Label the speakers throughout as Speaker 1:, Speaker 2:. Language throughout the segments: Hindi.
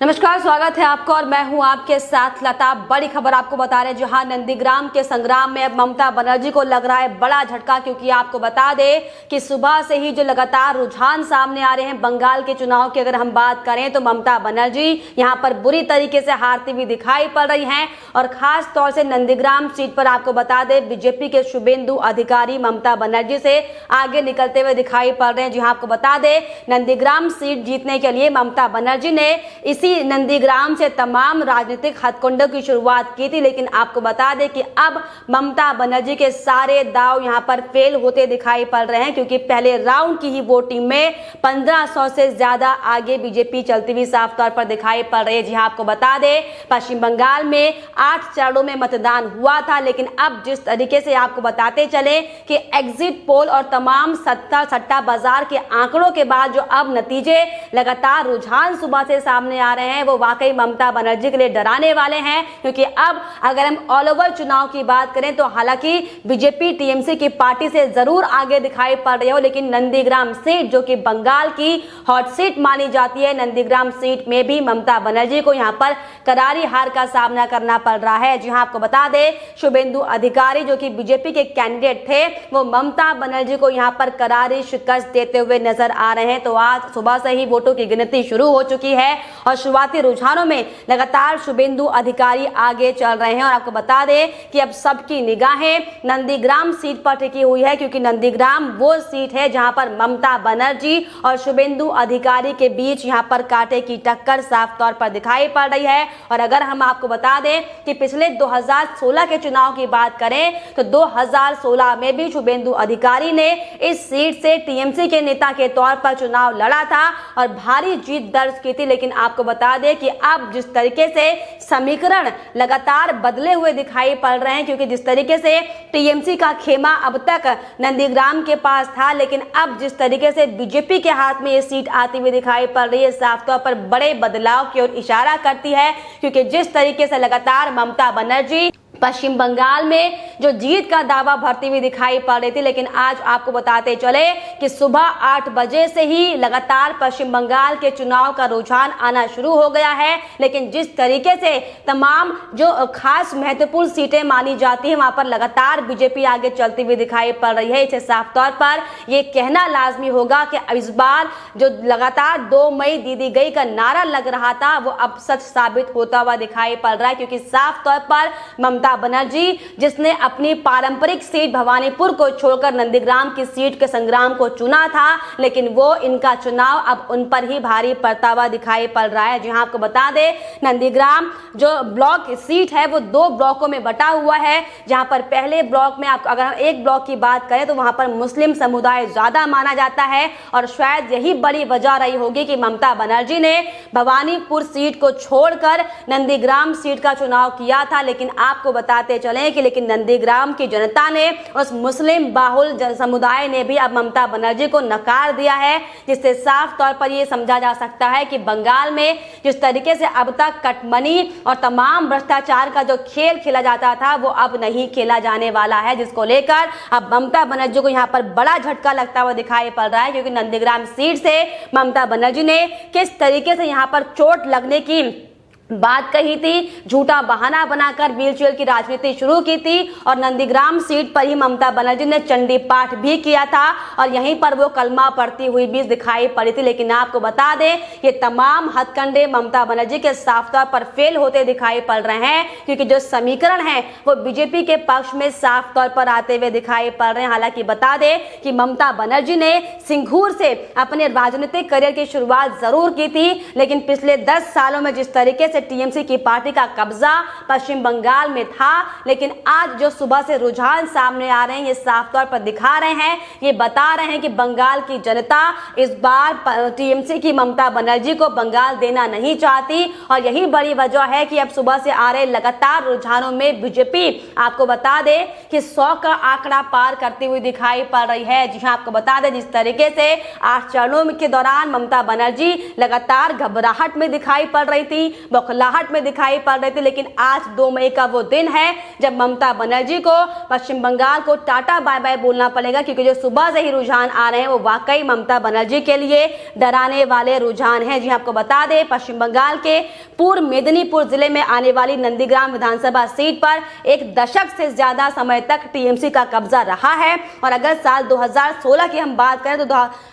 Speaker 1: नमस्कार, स्वागत है आपका और मैं हूं आपके साथ लता। बड़ी खबर आपको बता रहे हैं, जहां नंदीग्राम के संग्राम में अब ममता बनर्जी को लग रहा है बड़ा झटका, क्योंकि आपको बता दें कि सुबह से ही जो लगातार रुझान सामने आ रहे हैं बंगाल के चुनाव की अगर हम बात करें तो ममता बनर्जी यहां पर बुरी तरीके से हारती हुई दिखाई पड़ रही हैं। और खास तौर से नंदीग्राम सीट पर आपको बता दें बीजेपी के शुभेंदु अधिकारी ममता बनर्जी से आगे निकलते हुए दिखाई पड़ रहे हैं। जहां आपको बता दें नंदीग्राम सीट जीतने के लिए ममता बनर्जी ने इसी नंदीग्राम से तमाम राजनीतिक हथकंडों की शुरुआत की थी, लेकिन आपको बता दें कि अब ममता बनर्जी के सारे दाव यहां पर फेल होते दिखाई पड़ रहे हैं, क्योंकि पहले राउंड की ही वोटिंग में 1500 से ज्यादा आगे बीजेपी चलती हुई साफ तौर पर दिखाई पड़ रही है। जी हां, आपको बता दें पश्चिम बंगाल में 8 चरणों में मतदान हुआ था, लेकिन अब जिस तरीके से आपको बताते चले कि एग्जिट पोल और तमाम सट्टा बाजार के आंकड़ों के बाद जो अब नतीजे लगातार रुझान सुबह से सामने आ रहे हैं वो वाकई ममता बनर्जी के लिए डराने वाले हैं। क्योंकि अब अगर हम ऑल ओवर चुनाव की बात करें तो हालांकि बीजेपी टीएमसी की पार्टी से जरूर आगे दिखाई पड़ रही हो, लेकिन नंदीग्राम सीट जो कि बंगाल की हॉट सीट मानी जाती है, नंदीग्राम सीट में भी ममता बनर्जी को यहां पर करारी हार का सामना करना पड़ रहा है। जी हां, आपको बता दें शुभेंदु अधिकारी जो कि बीजेपी के कैंडिडेट थे वो ममता बनर्जी को यहां पर करारी शिकस्त देते हुए नजर आ रहे हैं। तो आज सुबह से ही वोटों की गिनती शुरू हो चुकी है और शुरुआती रुझानों में लगातार शुभेंदु अधिकारी आगे चल रहे हैं। और आपको बता दें कि अब सबकी निगाहें नंदीग्राम सीट पर टिकी हुई है, क्योंकि नंदीग्राम वो सीट है जहां पर ममता बनर्जी और शुभेंदु अधिकारी के बीच यहां पर कांटे की टक्कर साफ तौर पर दिखाई पड़ रही है। और अगर हम आपको बता दें कि पिछले 2016 के चुनाव की बात करें तो 2016 में भी शुभेंदु अधिकारी ने इस सीट से टीएमसी के नेता के तौर पर चुनाव लड़ा था और भारी जीत दर्ज की थी। लेकिन आपको बता दें कि अब जिस तरीके से समीकरण लगातार बदले हुए दिखाई पड़ रहे हैं, क्योंकि जिस तरीके से टीएमसी का खेमा अब तक नंदीग्राम के पास था, लेकिन अब जिस तरीके से बीजेपी के हाथ में ये सीट आती हुई दिखाई पड़ रही है साफ तौर पर बड़े बदलाव की ओर इशारा करती है। क्योंकि जिस तरीके से लगातार ममता बनर्जी पश्चिम बंगाल में जो जीत का दावा भरती हुई दिखाई पड़ रही थी, लेकिन आज आपको बताते चले कि सुबह 8 बजे से ही लगातार पश्चिम बंगाल के चुनाव का रुझान आना शुरू हो गया है। लेकिन जिस तरीके से तमाम जो खास महत्वपूर्ण सीटें मानी जाती हैं वहां पर लगातार बीजेपी आगे चलती हुई दिखाई पड़ रही है। इसे साफ तौर पर यह कहना लाजमी होगा कि इस बार जो लगातार 2 मई दीदी गई का नारा लग रहा था वो अब सच साबित होता हुआ दिखाई पड़ रहा है। क्योंकि साफ तौर पर ममता बनर्जी जिसने अपनी पारंपरिक सीट भवानीपुर को छोड़कर नंदीग्राम की सीट के संग्राम को चुना था, लेकिन वो इनका चुनाव अब उन पर ही भारी पड़ता हुआ दिखाई पड़ रहा है। जहां आपको बता दें नंदीग्राम जो ब्लॉक सीट है वो 2 ब्लॉकों में बटा हुआ है, जहां पर पहले ब्लॉक में आप अगर हम एक ब्लॉक की बात करें तो वहां पर मुस्लिम समुदाय ज्यादा माना जाता है और शायद यही बड़ी वजह रही होगी कि ममता बनर्जी ने भवानीपुर सीट को छोड़कर नंदीग्राम सीट का चुनाव किया था। लेकिन आपको बताते चले कि लेकिन नंदीग्राम की जनता ने उस मुस्लिम बाहुल समुदाय ने भी अब ममता बनर्जी को नकार दिया है, जिससे साफ तौर पर यह समझा जा सकता है कि बंगाल में जिस तरीके से अब तक कटमनी और तमाम भ्रष्टाचार का जो खेल खेला जाता था वो अब नहीं खेला जाने वाला है, जिसको लेकर अब ममता बनर्जी को यहां पर बड़ा झटका लगता हुआ दिखाई पड़ रहा है। क्योंकि नंदीग्राम सीट से ममता बनर्जी ने किस तरीके से यहां पर चोट लगने की बात कही थी, झूठा बहाना बनाकर व्हीलचेयर की राजनीति शुरू की थी और नंदीग्राम सीट पर ही ममता बनर्जी ने चंडी पाठ भी किया था और यहीं पर वो कलमा पढ़ती हुई भी दिखाई पड़ी थी। लेकिन आपको बता दें ये तमाम हथकंडे ममता बनर्जी के साफ तौर पर फेल होते दिखाई पड़ रहे हैं, क्योंकि जो समीकरण है वो बीजेपी के पक्ष में साफ तौर पर आते हुए दिखाई पड़ रहे हैं। हालांकि बता दें कि ममता बनर्जी ने सिंघूर से अपने राजनीतिक करियर की शुरुआत जरूर की थी, लेकिन पिछले 10 सालों में जिस तरीके से टीएमसी की पार्टी का कब्जा पश्चिम बंगाल में था, लेकिन आज जो सुबह से रुझान सामने आ रहे हैं ये साफ तौर पर दिखा रहे हैं, ये बता रहे हैं कि बंगाल की जनता इस बार टीएमसी की ममता बनर्जी को बंगाल देना नहीं चाहती। और यही बड़ी वजह है कि अब सुबह से आ रहे लगातार रुझानों में बीजेपी आपको बता दे कि 100 का आंकड़ा पार करती हुई दिखाई पड़ रही है। जी हां, आपको बता दें जिस तरीके से 8 चरणों के दौरान ममता बनर्जी लगातार घबराहट में दिखाई पड़ रही थी, बौखलाहट में दिखाई पड़ रही थी, लेकिन आज 2 मई का वो दिन है जब ममता बनर्जी को पश्चिम बंगाल को टाटा बाय बाय बोलना पड़ेगा, क्योंकि जो सुबह से ही रुझान आ रहे हैं वो वाकई ममता बनर्जी के लिए डराने वाले रुझान हैं। जी आपको बता दें, पश्चिम बंगाल के पूर्व मेदिनीपुर जिले में आने वाली नंदीग्राम विधानसभा सीट पर एक दशक से ज्यादा समय तक टीएमसी का कब्जा रहा है। और अगर साल 2016 की हम बात करें तो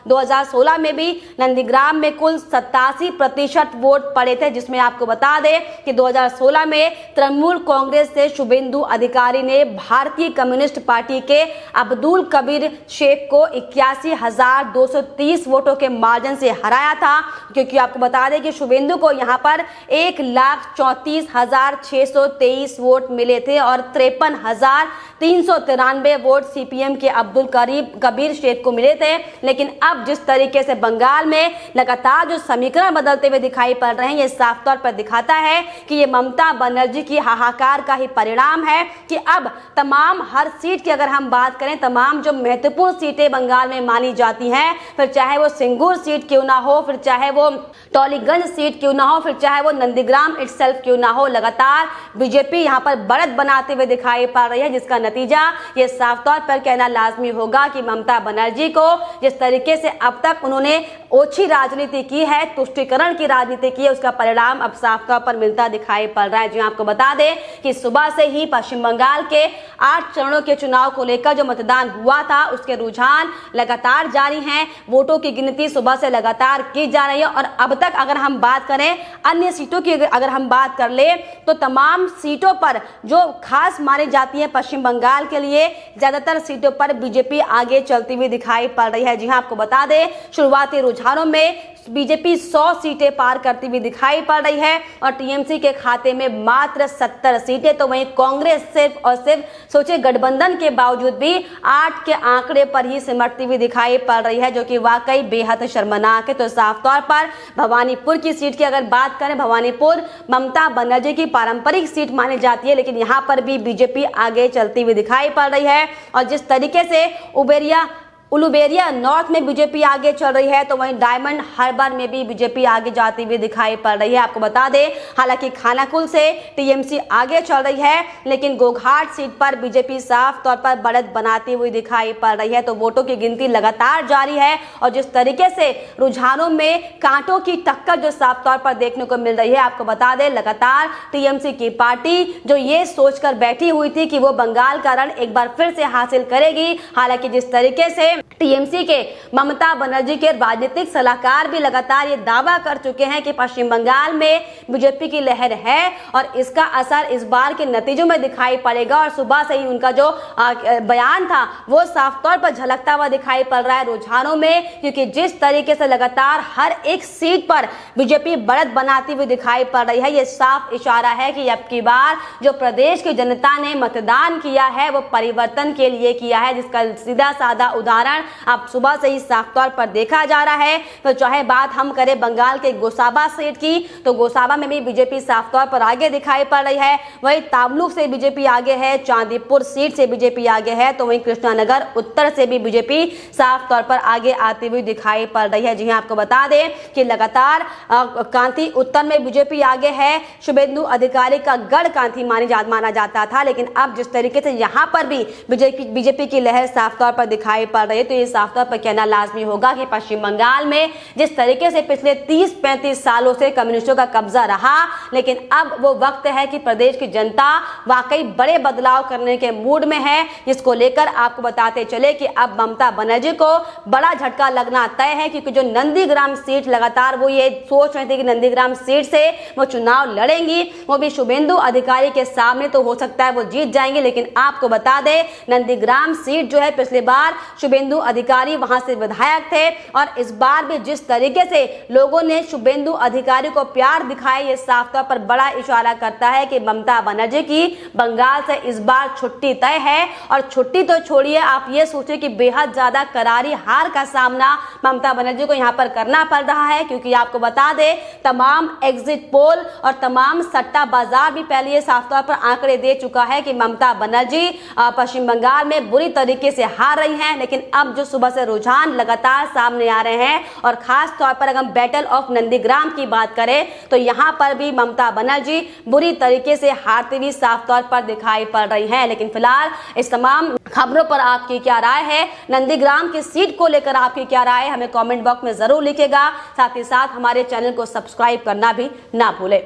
Speaker 1: 2016 में भी नंदीग्राम में कुल 87% वोट पड़े थे, जिसमें आपको बता दें कि 2016 में तृणमूल कांग्रेस से शुभेंदु अधिकारी ने भारतीय कम्युनिस्ट पार्टी के अब्दुल कबीर शेख को 81,230 वोटों के मार्जिन से हराया था। क्योंकि आपको बता दें कि शुभेंदु को यहां पर 1,34,623 वोट मिले थे और 53,393 वोट सीपीएम के अब्दुल कबीर शेख को मिले थे। लेकिन अब जिस तरीके से बंगाल में लगातार जो समीकरण बदलते हुए दिखाई पड़ रहे हैं, ये साफ तौर पर दिखाता है कि ये ममता बनर्जी की हाहाकार का ही परिणाम है कि अब तमाम हर सीट की अगर हम बात करें, तमाम जो महत्वपूर्ण सीटें बंगाल में मानी जाती हैं, फिर चाहे वो सिंगूर सीट क्यों ना हो, फिर चाहे वो टॉलीगंज सीट क्यों ना हो, फिर चाहे वो नंदीग्राम इटसेल्फ क्यों ना हो, लगातार बीजेपी यहां पर बढ़त बनाते हुए दिखाई पड़ रही है, जिसका नतीजा ये साफ तौर पर कहना लाजमी होगा कि ममता बनर्जी को जिस तरीके से अब तक उन्होंने ओछी राजनीति की है, तुष्टीकरण की राजनीति की है, उसका परिणाम अब साफ तौर पर मिलता दिखाई पड़ रहा है। जी आपको बता दें कि सुबह से ही पश्चिम बंगाल के 8 चरणों के चुनाव को लेकर जो मतदान हुआ था उसके रुझान लगातार जारी हैं। वोटों की गिनती सुबह से लगातार की जा रही है और अब तक अगर हम बात करें अन्य सीटों की, अगर हम बात कर ले तो तमाम सीटों पर जो खास मानी जाती है पश्चिम बंगाल के लिए, ज्यादातर सीटों पर बीजेपी आगे चलती हुई दिखाई पड़ रही है। जी हाँ, आपको बता दें शुरुआती रुझानों में बीजेपी 100 सीटें पार करती हुई दिखाई पड़ रही है और टीएमसी के खाते में मात्र 70 सीटें। तो वहीं कांग्रेस सिर्फ और सिर्फ सोचे गठबंधन के बावजूद भी 8 के आंकड़े पर ही सिमटती हुई दिखाई पड़ रही है, जो कि वाकई बेहद शर्मनाक है। तो साफ तौर पर भवानीपुर की सीट की अगर बात करें, भवानीपुर ममता बनर्जी की पारंपरिक सीट मानी जाती है, लेकिन यहां पर भी बीजेपी आगे चलती हुई दिखाई पड़ रही है। और जिस तरीके से उलुबेरिया नॉर्थ में बीजेपी आगे चल रही है, तो वहीं डायमंड हार्बर में भी बीजेपी आगे जाती हुई दिखाई पड़ रही है। आपको बता दें हालांकि खानाकुल से टीएमसी आगे चल रही है, लेकिन गोघाट सीट पर बीजेपी साफ तौर पर बढ़त बनाती हुई दिखाई पड़ रही है। तो वोटों की गिनती लगातार जारी है और जिस तरीके से रुझानों में कांटों की टक्कर जो साफ तौर पर देखने को मिल रही है, आपको बता दें लगातार टीएमसी की पार्टी जो ये सोचकर बैठी हुई थी कि वो बंगाल का रण एक बार फिर से हासिल करेगी। हालांकि जिस तरीके से टीएमसी के ममता बनर्जी के राजनीतिक सलाहकार भी लगातार ये दावा कर चुके हैं कि पश्चिम बंगाल में बीजेपी की लहर है और इसका असर इस बार के नतीजों में दिखाई पड़ेगा। और सुबह से ही उनका जो बयान था वो साफ तौर पर झलकता हुआ दिखाई पड़ रहा है रुझानों में, क्योंकि जिस तरीके से लगातार हर एक सीट पर बीजेपी बढ़त बनाती हुई दिखाई पड़ रही है, ये साफ इशारा है कि अब की बार जो प्रदेश की जनता ने मतदान किया है वो परिवर्तन के लिए किया है, जिसका सीधा साधा उदाहरण अब सुबह से ही साफ तौर पर देखा जा रहा है। तो चाहे बात हम करें बंगाल के गोसाबा सीट की, तो गोसाबा में भी बीजेपी साफ तौर पर आगे दिखाई पड़ रही है। वहीं तामलुक से बीजेपी आगे है, चांदीपुर सीट से बीजेपी आगे है, तो वहीं कृष्णानगर उत्तर से भी बीजेपी साफ तौर पर आगे आती हुई दिखाई पड़ रही है। जी हां, आपको बता दें कि लगातार कांती उत्तर में बीजेपी आगे है। शुभेंदु अधिकारी का गढ़ कांती माना जाता था, लेकिन अब जिस तरीके से यहां पर भी बीजेपी की लहर साफ तौर पर दिखाई पड़ रही है, तो ये साफ तौर पर कहना लाजमी होगा कि पश्चिम बंगाल में जिस तरीके से पिछले 30-35 सालों से कम्युनिस्टों का कब्जा रहा, लेकिन अब वो वक्त है कि प्रदेश की जनता वाकई बड़े बदलाव करने के मूड में है, जिसको लेकर आपको बताते चले कि अब ममता बनर्जी को बड़ा झटका लगना तय है। क्योंकि जो नंदीग्राम सीट लगातार वो ये सोच रहे थे कि नंदीग्राम सीट से वो चुनाव लड़ेंगी, वो भी शुभेंदु अधिकारी के सामने, तो हो सकता है वो जीत जाएंगे। लेकिन आपको बता दें नंदीग्राम सीट जो है पिछली बार शुभेंदु अधिकारी वहां से विधायक थे और इस बार भी जिस तरीके से लोगों ने शुभेंदु अधिकारी को प्यार दिखाया, ये साफ तौर पर बड़ा इशारा करता है कि ममता बनर्जी की बंगाल से इस बार छुट्टी तय है। और छुट्टी तो छोड़िए, आप ये सोचिए कि बेहद ज्यादा करारी हार का सामना ममता बनर्जी को यहां पर करना पड़ रहा है। क्योंकि आपको बता दें तमाम एग्जिट पोल और तमाम सट्टा बाजार भी पहले ये साफ तौर पर आंकड़े दे चुका है कि ममता बनर्जी पश्चिम बंगाल में बुरी तरीके से हार रही हैं। लेकिन अब जो सुबह से रुझान लगातार सामने आ रहे हैं और खास तौर पर अगर हम बैटल ऑफ नंदीग्राम की बात करें तो यहाँ पर भी ममता बनर्जी बुरी तरीके से हारती हुई साफ तौर पर दिखाई पड़ रही है। लेकिन फिलहाल इस तमाम खबरों पर आपकी क्या राय है, नंदीग्राम की सीट को लेकर आपकी क्या राय है, हमें कमेंट बॉक्स में जरूर लिखिएगा। साथ ही साथ हमारे चैनल को सब्सक्राइब करना भी ना भूलें।